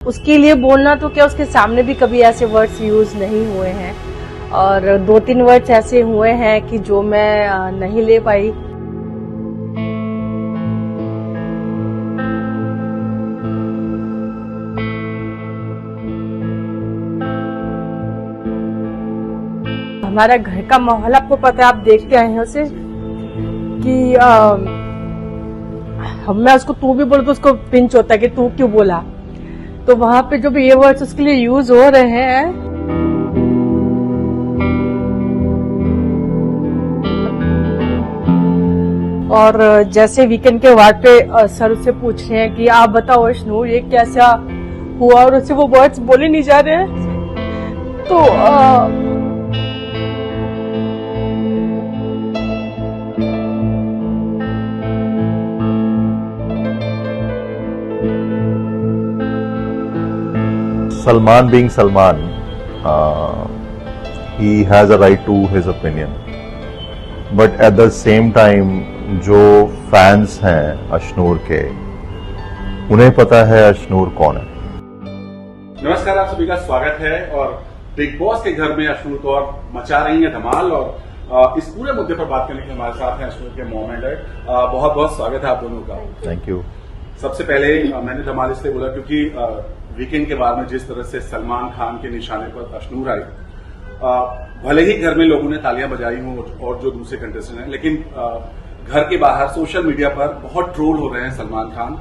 उसके लिए बोलना तो क्या, उसके सामने भी कभी ऐसे वर्ड्स यूज नहीं हुए हैं और 2-3 वर्ड्स ऐसे हुए हैं कि जो मैं नहीं ले पाई। हमारा घर का माहौल आपको पता है, आप देखते आए हैं उसे कि मैं उसको तू भी बोलूं तो उसको पिंच होता है कि तू क्यों बोला। तो वहां पे जो भी ये वर्ड्स उसके लिए यूज हो रहे हैं, और जैसे वीकेंड के वार्ड पे सर उससे पूछ रहे हैं कि आप बताओ अशनूर ये कैसा हुआ, और उससे वो वर्ड्स बोले नहीं जा रहे हैं। तो Salman being Salman, he has a right to his opinion. But at the same time, जो फैंस हैं अशनूर के, उन्हें पता है अशनूर कौन है। नमस्कार, आप सभी का स्वागत है। और बिग बॉस के घर में अशनूर कौर मचा रही है धमाल, और इस पूरे मुद्दे पर बात करने के लिए हमारे साथ हैं अशनूर के मॉम एंड डैड। बहुत बहुत स्वागत है आप दोनों का। Thank you. सबसे पहले मैंने धमाल इसलिए बोला क्योंकि वीकेंड के बाद में जिस तरह से सलमान खान के निशाने पर अशनूर आई, भले ही घर में लोगों ने तालियां बजाई हों और जो दूसरे कंटेस्टेंट हैं, लेकिन घर के बाहर सोशल मीडिया पर बहुत ट्रोल हो रहे हैं सलमान खान।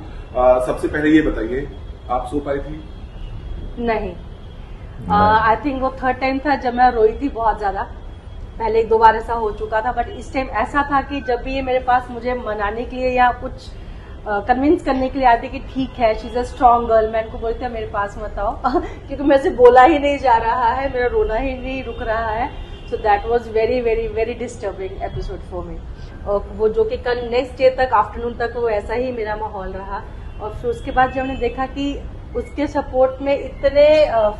सबसे पहले ये बताइए, आप सो पाई थी? नहीं, आई थिंक वो थर्ड टाइम था जब मैं रोई थी बहुत ज्यादा। पहले 1-2 बार ऐसा हो चुका था, बट इस टाइम ऐसा था कि जब भी ये मेरे पास मुझे मनाने के लिए या कुछ कन्विंस करने के लिए आते कि ठीक है, she is a strong girl, मैं इनको बोलती हूँ मेरे पास मत आओ क्योंकि मेरे से बोला ही नहीं जा रहा है, मेरा रोना ही नहीं रुक रहा है। So that was very very very disturbing episode for me. और वो जो कि कल नेक्स्ट डे तक आफ्टरनून तक वो ऐसा ही मेरा माहौल रहा। और फिर उसके बाद जब हमने देखा कि उसके सपोर्ट में इतने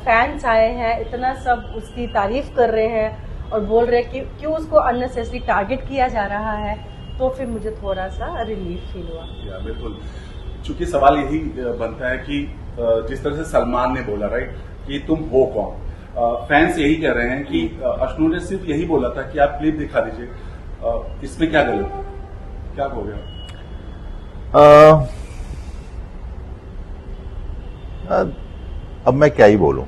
फैंस आए हैं, इतना सब उसकी तारीफ कर रहे हैं और बोल रहे हैं कि क्यों उसको अननेसेसरी टारगेट किया जा रहा है, तो फिर मुझे थोड़ा सा रिलीफ फील हुआ। बिल्कुल, चूंकि सवाल यही बनता है कि जिस तरह से सलमान ने बोला, राइट, कि तुम हो कौन, फैंस यही कह रहे हैं कि अशनूर ने सिर्फ यही बोला था कि आप क्लिप दिखा दीजिए, इसमें क्या गलत है, क्या हो गया? अब मैं क्या ही बोलूं।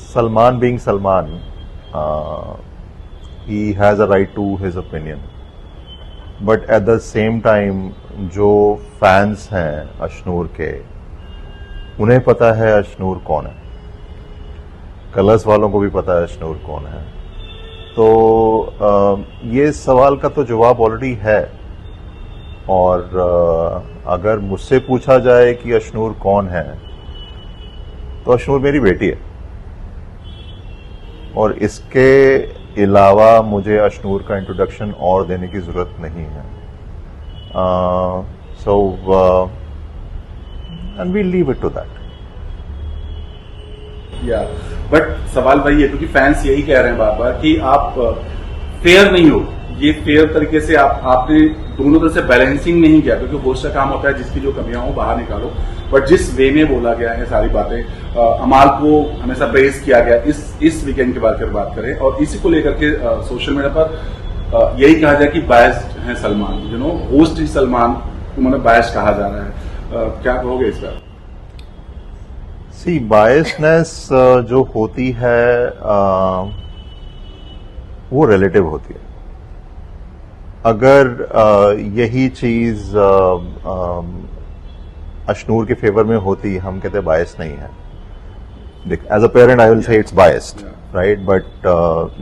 Salman being Salman, he has a right to his opinion. But at the same time जो फैंस हैं अशनूर के, उन्हें पता है अशनूर कौन है। कलर्स वालों को भी पता है अशनूर कौन है। तो ये सवाल का तो जवाब ऑलरेडी है। और अगर मुझसे पूछा जाए कि अशनूर कौन है, तो अशनूर मेरी बेटी है, और इसके अलावा मुझे अशनूर का इंट्रोडक्शन और देने की जरूरत नहीं है। So and we leave it to that. या बट सवाल वही है, क्योंकि फैंस यही कह रहे हैं बार बार कि आप फेयर नहीं हो। ये फेयर तरीके से आपने दोनों तरह से बैलेंसिंग नहीं किया, क्योंकि होस्ट का काम होता है जिसकी जो कमियां हो बाहर निकालो। बट जिस वे में बोला गया है सारी बातें, अमाल को हमेशा प्रेज किया गया इस वीकेंड के बाद बात करें, और इसी को लेकर के सोशल मीडिया पर यही कहा जाए कि बायस्ड है सलमान, होस्ट ही सलमान, उन्होंने बायस्ड कहा जा रहा है। क्या कहोगे इस पर? सी, बायसनेस जो होती है वो रिलेटिव होती है। अगर यही चीज अशनूर के फेवर में होती, हम कहते बायस नहीं है। देख, as a parent I will say it's biased, right, but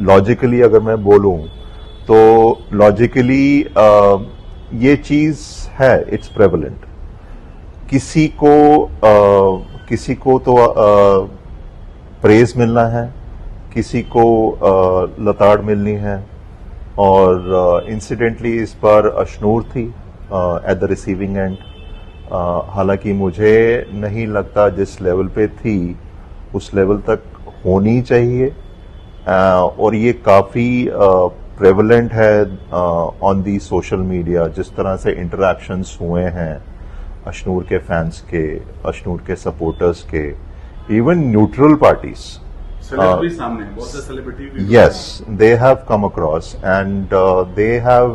logically अगर मैं बोलूं तो लॉजिकली ये चीज है, इट्स प्रेवलेंट। किसी को तो प्रेज मिलना है, किसी को लताड़ मिलनी है, और इंसिडेंटली इस बार अशनूर थी एट द रिसीविंग एंड। हालांकि मुझे नहीं लगता जिस लेवल पे थी उस लेवल तक होनी चाहिए, और ये काफी प्रेवलेंट है ऑन दी सोशल मीडिया। जिस तरह से इंटरैक्शंस हुए हैं अशनूर के फैंस के, अशनूर के सपोर्टर्स के, इवन न्यूट्रल पार्टीज, सेलिब्रिटी सामने बहुत से celebrity yes, they have come across and they have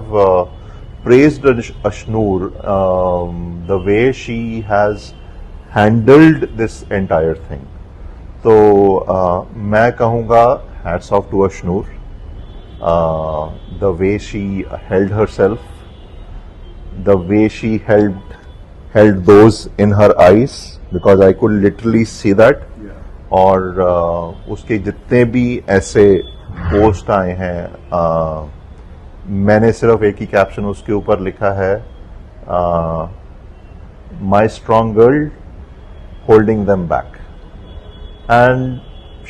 praised Ashnoor the way she has handled this entire thing. तो मैं कहूँगा hats off to Ashnoor, the way she held herself, the way she held those in her eyes, because I could literally see that. और उसके जितने भी ऐसे post आए हैं, मैंने सिर्फ एक ही कैप्शन उसके ऊपर लिखा है, my strong girl holding them back. And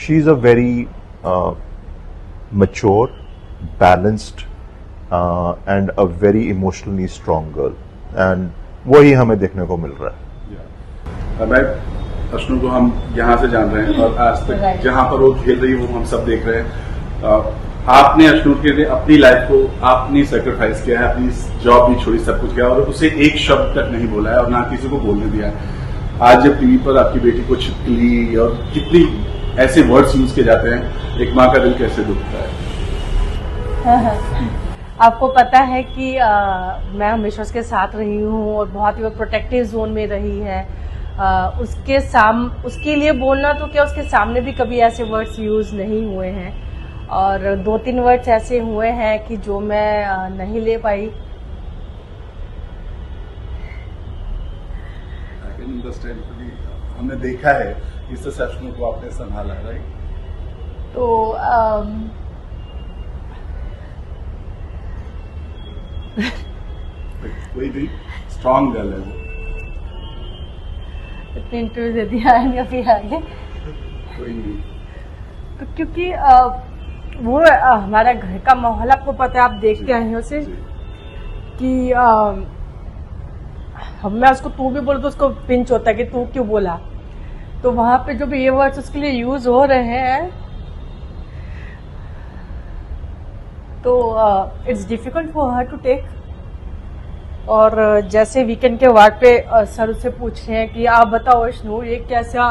she is a very mature, balanced and a very emotionally strong girl, and वही हमें देखने को मिल रहा है. मैं अशनूर को हम यहाँ से जान रहे हैं और आज तक जहाँ पर वो खेल रही है वो हम सब देख रहे हैं. आपने अशनूर के लिए अपनी लाइफ को आपने सेक्रीफाइस किया है, अपनी जॉब भी छोड़ी, सब कुछ किया और उसे एक शब्द तक नहीं बोला है और ना किसी को बोलने दिया है. आज जब टीवी पर आपकी बेटी को छिपकली और कितनी ऐसे वर्ड्स यूज किए जाते हैं, एक माँ का दिल कैसे दुखता है? आपको पता है कि मैं हमेशा उसके साथ रही हूँ और बहुत ही वो प्रोटेक्टिव जोन में रही है. उसके लिए बोलना तो क्या, उसके सामने भी कभी ऐसे वर्ड्स यूज नहीं हुए हैं और 2-3 वर्ड्स ऐसे हुए हैं कि जो मैं नहीं ले पाई. हमने देखा है इस सेशन को आपने संभाला, राइट? तो कोई भी स्ट्रॉन्ग गर्ल है वो. इतनी इंटरव्यू दे दिया है अभी आगे, कोई नहीं. तो क्योंकि वो हमारा घर का माहौल आपको पता है, आप देख के आए हैं उसे कि मैं उसको तू भी बोलूं तो उसको पिंच होता है कि तू क्यों बोला. तो वहां पे जो भी ये वर्ड्स उसके लिए यूज हो रहे हैं तो it's difficult for her to take. और जैसे वीकेंड के वार्ड पे सर उससे पूछ रहे हैं कि आप बताओ अशनूर ये कैसा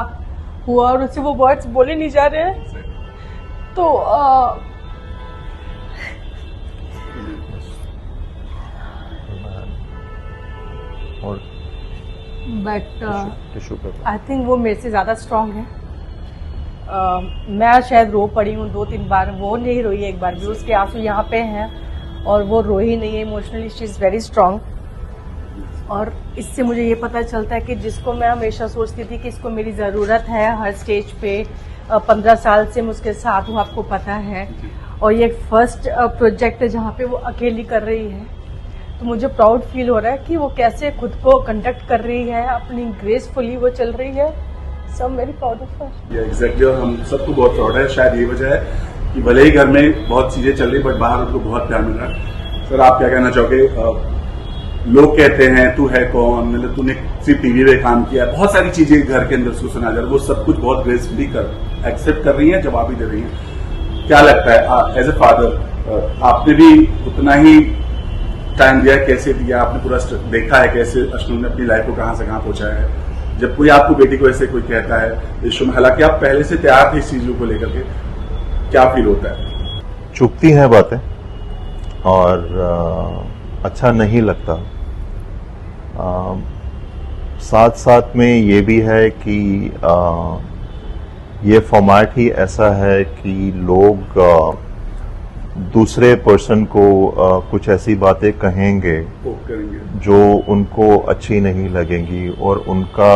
हुआ, और उससे वो वर्ड्स बोले नहीं जा रहे हैं. तो बट आई थिंक वो मेरे से ज्यादा स्ट्रांग है. मैं शायद रो पड़ी हूँ 2-3 बार, वो नहीं रोई एक बार भी. उसके आंसू यहाँ पे हैं और वो रोई नहीं है. Emotionally she is very strong. और इससे मुझे ये पता चलता है कि जिसको मैं हमेशा सोचती थी कि इसको मेरी ज़रूरत है हर स्टेज पे, 15 साल से मैं उसके साथ हूँ, आपको पता है. और ये फर्स्ट प्रोजेक्ट है जहाँ पे वो अकेली कर रही है. तो मुझे प्राउड फील हो रहा है कि वो कैसे खुद को कंडक्ट कर रही है, अपनी ग्रेसफुली वो चल रही है. So I am very proud of her. Exactly. और हम सबको बहुत प्राउड है. शायद ये वजह है कि भले ही घर में बहुत चीजें चल रही बट बाहर उनको बहुत प्यार मिल रहा है. सर आप क्या कहना चाहोगे? लोग कहते हैं तू है कौन, मतलब तूने सिर्फ टीवी में काम किया, बहुत सारी चीजें घर के अंदर उसको सुना जा रहा है, वो सब कुछ बहुत ग्रेसफुली एक्सेप्ट कर रही है, जवाब भी दे रही है. क्या लगता है एज ए फादर आपने भी उतना ही टाइम दिया, कैसे दिया आपने, पूरा देखा है कैसे अशनूर ने अपनी लाइफ को कहां से कहां पहुंचाया है? जब कोई आपको बेटी को ऐसे कोई कहता है इस शो में, हालांकि आप पहले से तैयार थे इस चीजों को लेकर के, क्या फील होता है? चुभती हैं बातें और अच्छा नहीं लगता. साथ साथ में ये भी है कि ये फॉर्मेट ही ऐसा है कि लोग दूसरे पर्सन को कुछ ऐसी बातें कहेंगे जो उनको अच्छी नहीं लगेंगी और उनका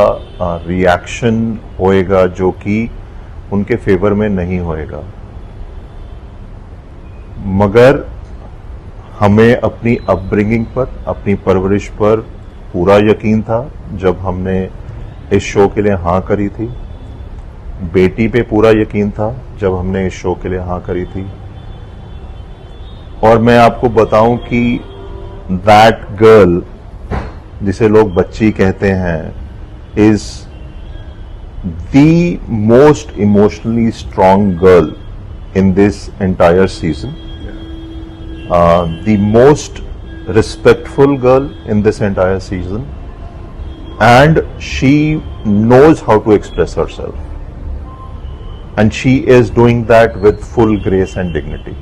रिएक्शन होएगा जो कि उनके फेवर में नहीं होएगा. मगर हमें अपनी अपब्रिंगिंग पर, अपनी परवरिश पर पूरा यकीन था जब हमने इस शो के लिए हाँ करी थी. बेटी पे पूरा यकीन था जब हमने इस शो के लिए हाँ करी थी. और मैं आपको बताऊं कि दैट गर्ल जिसे लोग बच्ची कहते हैं is the most emotionally strong girl in this entire season. The most respectful girl in this entire season, and she knows how to express herself, and she is doing that with full grace and dignity,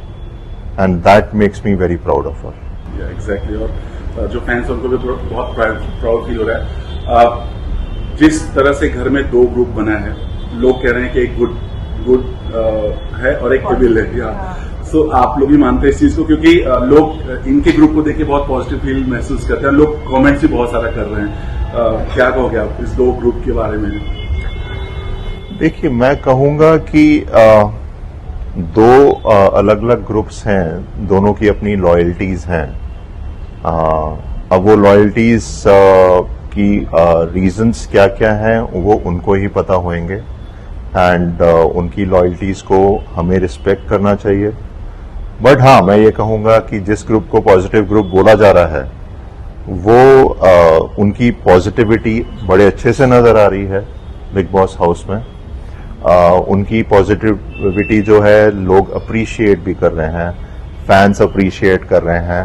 and that makes me very proud of her. Exactly और जो fans हैं उनको भी बहुत proud feel हो रहा है। जिस तरह से घर में दो ग्रुप बना है, लोग कह रहे हैं कि एक गुड है और एक इविल है। सो आप लोग भी मानते हैं इस चीज को, क्योंकि लोग इनके ग्रुप को देख के बहुत पॉजिटिव फील महसूस करते हैं, लोग कमेंट्स भी बहुत सारा कर रहे हैं। क्या कहोगे आप इस दो ग्रुप के बारे में? देखिए, मैं कहूंगा कि दो अलग अलग ग्रुप्स हैं, दोनों की अपनी लॉयल्टीज हैं। अब वो लॉयल्टीज की रीजंस क्या क्या हैं वो उनको ही पता होंगे, एंड उनकी लॉयल्टीज को हमें रिस्पेक्ट करना चाहिए। बट हाँ, मैं ये कहूंगा कि जिस ग्रुप को पॉजिटिव ग्रुप बोला जा रहा है वो उनकी पॉजिटिविटी बड़े अच्छे से नजर आ रही है बिग बॉस हाउस में। उनकी पॉजिटिविटी जो है लोग अप्रिशिएट भी कर रहे हैं, फैंस अप्रिशिएट कर रहे हैं,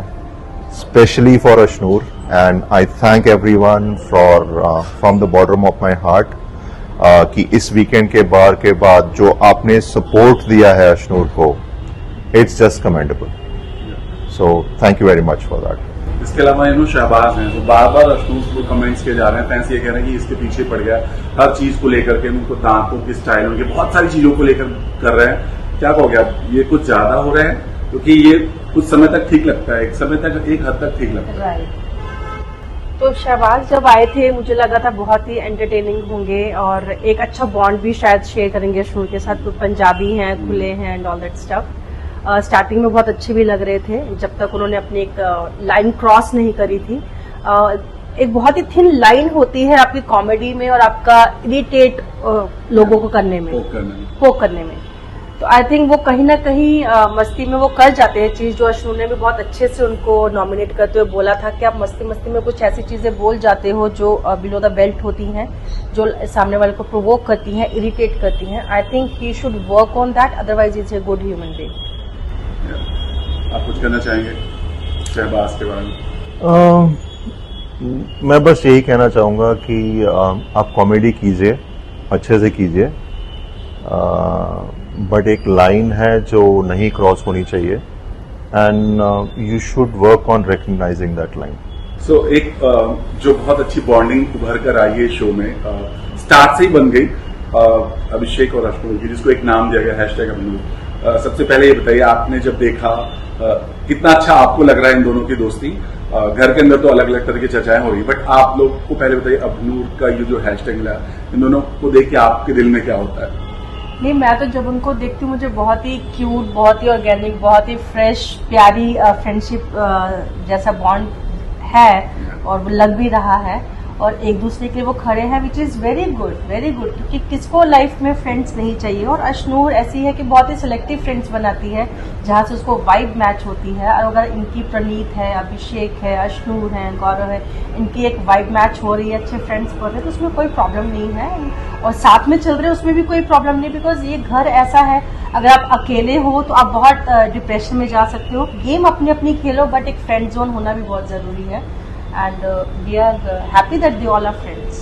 specially for Ashnoor, and I thank everyone for from the bottom of my heart कि इस वीकेंड के बाद जो आपने सपोर्ट दिया है अशनूर को, it's just commendable. So thank you very much for that. इसके अलावा शहबाज हैं, तो बार बार अशनूर को कमेंट्स किए जा रहे हैं, फैंस ये कह रहे हैं कि इसके पीछे पड़ गया, हर चीज को लेकर के, उनको दांतों की स्टाइल, उनके बहुत सारी चीजों को लेकर कर रहे हैं। क्या कहोगे आप, ये कुछ ज्यादा हो रहा है? क्योंकि ये कुछ समय तक ठीक लगता है, एक समय तक, एक हद तक ठीक लगता है। तो शहबाज जब आए थे मुझे लगा था बहुत ही एंटरटेनिंग होंगे और एक अच्छा बॉन्ड भी शायद शेयर करेंगे अशनूर के साथ। पंजाबी हैं, खुले हैं and all that stuff. Starting में बहुत अच्छे भी लग रहे थे जब तक उन्होंने अपनी एक लाइन क्रॉस नहीं करी थी। एक बहुत ही थिन लाइन होती है आपकी कॉमेडी में और आपका इरिटेट लोगों को करने में, पोक करने में। तो आई थिंक वो कहीं ना कहीं मस्ती में वो कर जाते हैं चीज, जो अशनूर ने भी बहुत अच्छे से उनको नॉमिनेट करते हुए बोला था कि आप मस्ती मस्ती में कुछ ऐसी चीजें बोल जाते हो जो बिलो द बेल्ट होती हैं, जो सामने वाले को प्रोवोक करती हैं, इरिटेट करती हैं। I think he should work on that, otherwise is a good human being. आप कुछ कहना चाहेंगे शहबाज के बारे में? मैं बस यही कहना चाहूंगा कि आप कॉमेडी कीजिए, अच्छे से कीजिए, बट एक लाइन है जो नहीं क्रॉस होनी चाहिए, and you should work on recognising that line. So एक जो बहुत अच्छी बॉन्डिंग उभर कर आई है शो में, स्टार्ट से ही बन गई अभिषेक और अशनूर की, जिसको एक नाम दिया गया #अभिनूर। सबसे पहले ये बताइए, आपने जब देखा कितना अच्छा आपको लग रहा है इन दोनों की दोस्ती? घर के अंदर तो अलग अलग तरह की चर्चाएं हो रही, बट आप लोग को पहले बताइए अभिनूर का ये जो हैशटैग मिला, इन दोनों को देख के आपके दिल में क्या होता है? नहीं, मैं तो जब उनको देखती हूँ मुझे बहुत ही क्यूट, बहुत ही ऑर्गेनिक, बहुत ही फ्रेश, प्यारी फ्रेंडशिप जैसा बॉन्ड है और वो लग भी रहा है और एक दूसरे के लिए वो खड़े हैं, विच इज वेरी गुड, क्योंकि किसको लाइफ में फ्रेंड्स नहीं चाहिए। और अशनूर ऐसी है कि बहुत ही सिलेक्टिव फ्रेंड्स बनाती है जहाँ से उसको वाइब मैच होती है। और अगर इनकी प्रणीत है, अभिषेक है, अशनूर है, गौरव है, इनकी एक वाइब मैच हो रही है, अच्छे फ्रेंड्स बन रहे हैं, तो उसमें कोई प्रॉब्लम नहीं है। और साथ में चल रहे हैं उसमें भी कोई प्रॉब्लम नहीं, बिकॉज ये घर ऐसा है, अगर आप अकेले हो तो आप बहुत डिप्रेशन में जा सकते हो। गेम अपनी अपनी खेलो, बट एक फ्रेंड जोन होना भी बहुत जरूरी है। And we are happy that they all are friends.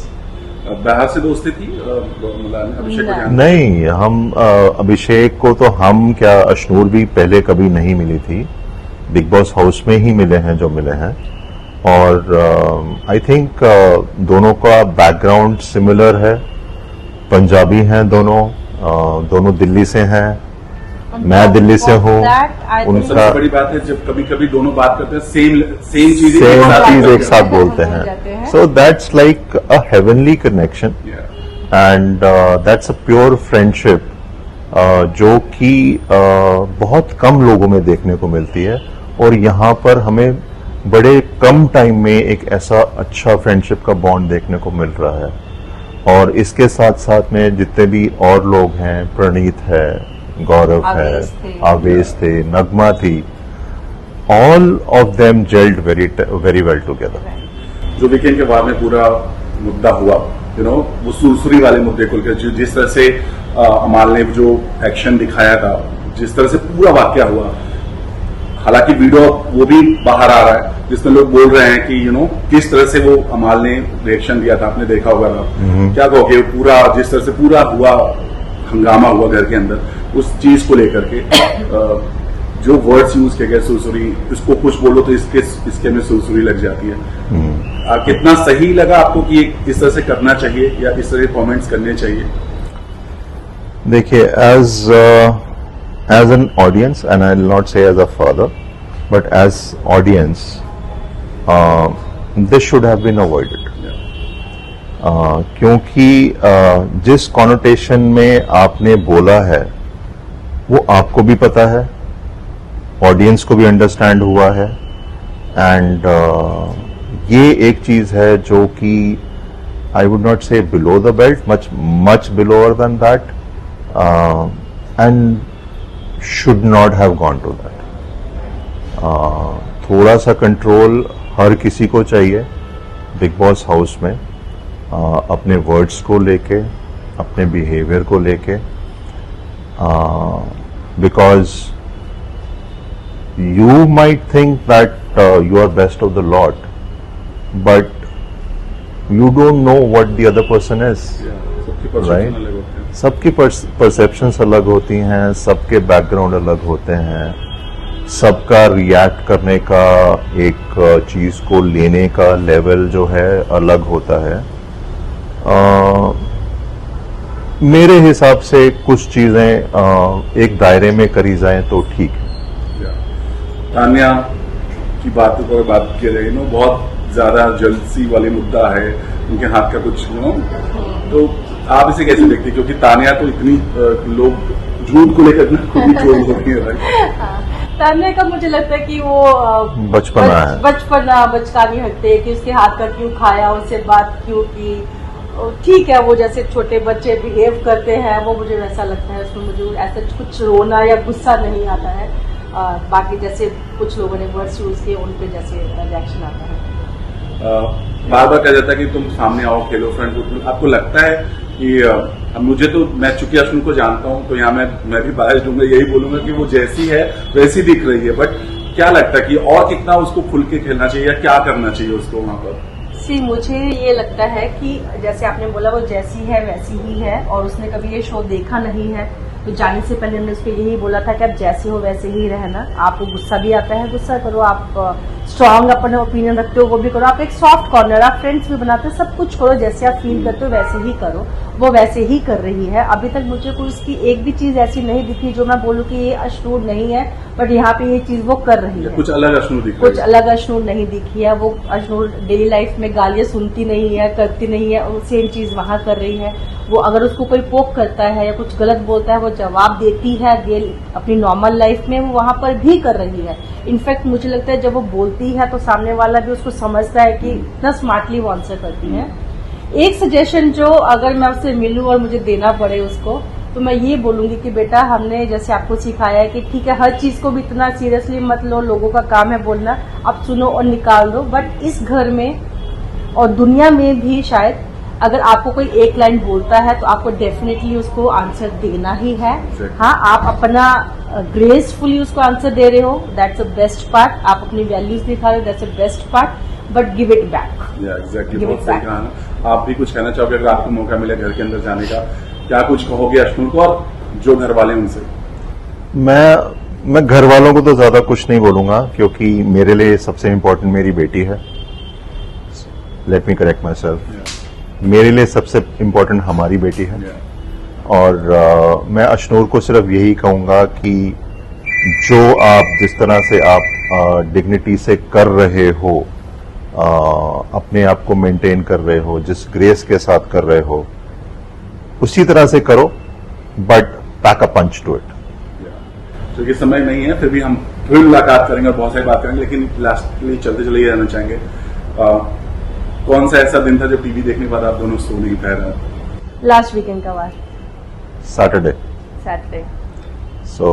बाहर से दोस्ती थी अभिषेक को? नहीं, हम अभिषेक को तो हम क्या, अशनूर भी पहले कभी नहीं मिली थी, बिग बॉस हाउस में ही मिले हैं जो मिले हैं। और आई थिंक दोनों का बैकग्राउंड सिमिलर है, पंजाबी हैं दोनों दिल्ली से हैं, मैं दिल्ली से हूँ। उनका बड़ी बात है जब कभी कभी दोनों बात करते हैं सेम चीज एक साथ बोलते हैं, so that's like a heavenly connection, and that's a pure friendship जो कि बहुत कम लोगों में देखने को मिलती है। और यहाँ पर हमें बड़े कम टाइम में एक ऐसा अच्छा फ्रेंडशिप का बॉन्ड देखने को मिल रहा है। और इसके साथ साथ में जितने भी और लोग हैं, प्रणीत है, गौरव है, आवेश थे, नगमा थी, all of them gelled very well together. जो वीकेंड के बाद में पूरा मुद्दा हुआ, वो सुरसुरी वाले मुद्दे को लेकर जिस तरह से अमाल ने जो एक्शन दिखाया था, जिस तरह से पूरा वाकया हुआ, हालांकि वीडियो वो भी बाहर आ रहा है जिसमें लोग बोल रहे हैं कि किस तरह से वो अमाल ने रिएक्शन दिया था, आपने देखा होगा ना, क्या कहोगे पूरा जिस तरह से पूरा हुआ हंगामा हुआ घर के अंदर उस चीज को लेकर के जो वर्ड्स यूज किए गए, सुरसुरी, इसको कुछ बोलो तो इसके में सुरसुरी लग जाती है। कितना सही लगा आपको कि इस तरह से करना चाहिए या इस तरह के कमेंट्स करने चाहिए? देखिए, as an audience, and I'll not say as a father, but as audience, this should have been avoided. क्योंकि जिस कॉनोटेशन में आपने बोला है वो आपको भी पता है, ऑडियंस को भी अंडरस्टैंड हुआ है, एंड ये एक चीज है जो कि I would not say below the belt, much belower than that, and should not have gone to that. थोड़ा सा कंट्रोल हर किसी को चाहिए बिग बॉस हाउस में, अपने वर्ड्स को लेके, अपने बिहेवियर को लेके, because you might think that you are best of the lot, but you don't know what the other person is, right? सबकी परसेप्शंस अलग होती हैं, सबके बैकग्राउंड अलग होते हैं, सबका रिएक्ट करने का, एक चीज को लेने का लेवल जो है अलग होता है। मेरे हिसाब से कुछ चीजें एक दायरे में करी जाएं तो ठीक है। तान्या की बातों पर बात की रही बहुत ज्यादा जलसी वाली मुद्दा है, उनके हाथ का कुछ तो आप इसे कैसे देखते हैं? क्योंकि तान्या तो इतनी लोग झूठ को लेकर खुद ही ट्रोल होती है। तान्या का मुझे लगता है कि वो बचकानी हटते है कि उसके हाथ का क्यों खाया, उससे बात क्यों की। ठीक है, वो जैसे छोटे बच्चे बिहेव करते हैं वो मुझे वैसा लगता है, उसमें मुझे ऐसा कुछ रोना या गुस्सा नहीं आता है। बाकी जैसे कुछ लोगों ने वर्ड्स यूज किए उन पे जैसे रिएक्शन आता है। बार बार कहा जाता है कि तुम सामने आओ, खेलो फ्रेंड। आपको लगता है कि मुझे तो, मैं चूंकि अश्विन को जानता हूं तो यहाँ मैं भी बाहर दूंगा, यही बोलूंगा कि वो जैसी है वैसी दिख रही है, बट क्या लगता है कि और कितना उसको खुल के खेलना चाहिए या क्या करना चाहिए उसको वहां पर? मुझे ये लगता है कि जैसे आपने बोला वो जैसी है वैसी ही है, और उसने कभी ये शो देखा नहीं है, तो जाने से पहले हमने उसको यही बोला था कि आप जैसे हो वैसे ही रहना। आपको गुस्सा भी आता है गुस्सा करो, आप स्ट्रांग अपने ओपिनियन रखते हो वो भी करो, आप एक सॉफ्ट कॉर्नर, आप फ्रेंड्स भी बनाते हो, सब कुछ करो, जैसे आप फील करते हो वैसे ही करो। वो वैसे ही कर रही है। अभी तक मुझे कोई उसकी एक भी चीज ऐसी नहीं दिखी जो मैं बोलूँ कि ये अश्नूर नहीं है, बट यहाँ पे ये चीज वो कर रही है। कुछ अलग अश्नूर दिखी, कुछ अलग अश्नूर नहीं दिखी है। वो अश्नूर डेली लाइफ में गालियां सुनती नहीं है, करती नहीं है, सेम चीज वहां कर रही है। वो अगर उसको कोई पोक करता है या कुछ गलत बोलता है वो जवाब देती है, अपनी नॉर्मल लाइफ में वो वहां पर भी कर रही है। इनफैक्ट मुझे लगता है जब वो बोलती है तो सामने वाला भी उसको समझता है कि इतना स्मार्टली वो आंसर करती है। एक सजेशन जो अगर मैं उससे मिलूं और मुझे देना पड़े उसको, तो मैं ये बोलूंगी कि बेटा हमने जैसे आपको सिखाया है कि ठीक है हर चीज को भी इतना सीरियसली मत लो, लोगों का काम है बोलना, आप सुनो और निकाल दो, बट इस घर में और दुनिया में भी शायद अगर आपको कोई एक लाइन बोलता है तो आपको डेफिनेटली उसको आंसर देना ही है। हाँ, आप अपना ग्रेसफुली उसको आंसर दे रहे हो, दैट्स द बेस्ट पार्ट। आप अपनी वैल्यूज दिखा रहे हो, that's the best part, but give it back. Exactly, बहुत सही कहा। आप भी कुछ कहना चाहोगे अगर आपको मौका मिले घर के अंदर जाने का, क्या कुछ कहोगे अश्नूर को और जो घर वाले उनसे? मैं घर वालों को तो ज्यादा कुछ नहीं बोलूंगा क्योंकि मेरे लिए सबसे इम्पोर्टेंट मेरी बेटी है। Let me correct my self, मेरे लिए सबसे इम्पोर्टेंट हमारी बेटी है। और मैं अश्नूर को सिर्फ यही कहूंगा कि जो आप जिस तरह से आप डिग्निटी से कर रहे हो, अपने आप को मेंटेन कर रहे हो, जिस ग्रेस के साथ कर रहे हो, उसी तरह से करो, but pack a punch to it. क्योंकि समय नहीं है, फिर भी हम फिर मुलाकात करेंगे और बहुत सारी बात करेंगे, लेकिन लास्टली चलते चले ही रहना चाहेंगे। कौन सा ऐसा दिन था जब टीवी देखने के बाद आप दोनों सो नहीं पाए? लास्ट वीकेंड का बार, सैटरडे। सो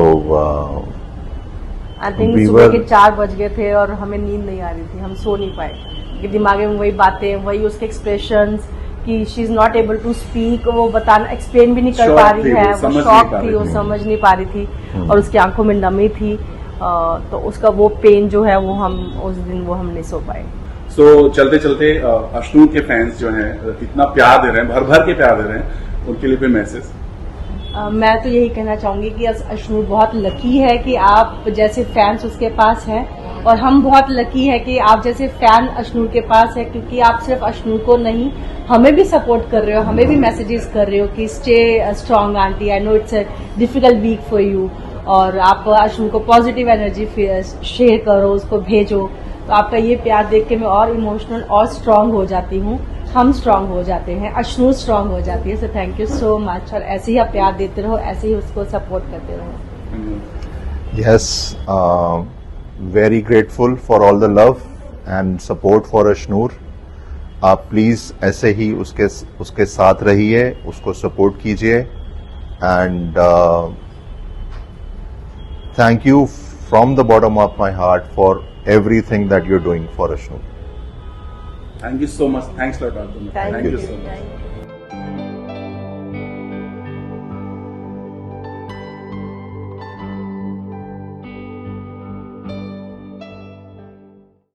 आई थिंक सुबह के 4 बज गए थे और हमें नींद नहीं आ रही थी, हम सो नहीं पाए क्योंकि दिमाग में वही बातें, वही उसके एक्सप्रेशंस कि she is not able to speak, वो बताना एक्सप्लेन भी नहीं कर पा रही है, वो शॉक थी, वो समझ नहीं पा रही थी और उसकी आंखों में नमी थी। तो उसका वो पेन जो है वो हम उस दिन वो हम नहीं सो पाए। सो चलते चलते अश्नूर के फैंस जो हैं इतना प्यार दे रहे हैं, भर भर के प्यार दे रहे हैं, उनके लिए कोई मैसेज? मैं तो यही कहना चाहूंगी कि अश्नूर बहुत लकी है कि आप जैसे फैंस उसके पास हैं, और हम बहुत लकी है कि आप जैसे फैन अश्नूर के पास है, क्योंकि आप सिर्फ अश्नूर को नहीं हमें भी सपोर्ट कर रहे हो, हमें भी मैसेजेस कर रहे हो कि stay strong aunty, I know it's a difficult week for you, और आप अश्नूर को पॉजिटिव एनर्जी शेयर करो, उसको भेजो। तो आपका ये प्यार देख के मैं और इमोशनल और स्ट्रांग हो जाती हूँ, हम स्ट्रांग हो जाते हैं, अश्नूर स्ट्रांग हो जाती है। So thank you so much, और ऐसे ही आप प्यार देते रहो, ऐसे ही उसको सपोर्ट करते रहो। Yes, very grateful for all the love and support for Ashnoor. आप प्लीज ऐसे ही उसके साथ रहिए, उसको सपोर्ट कीजिए, and thank you from the bottom of my heart for everything that you're doing for Ashnoor. Thank you so much. Thanks a lot. Thank you so much.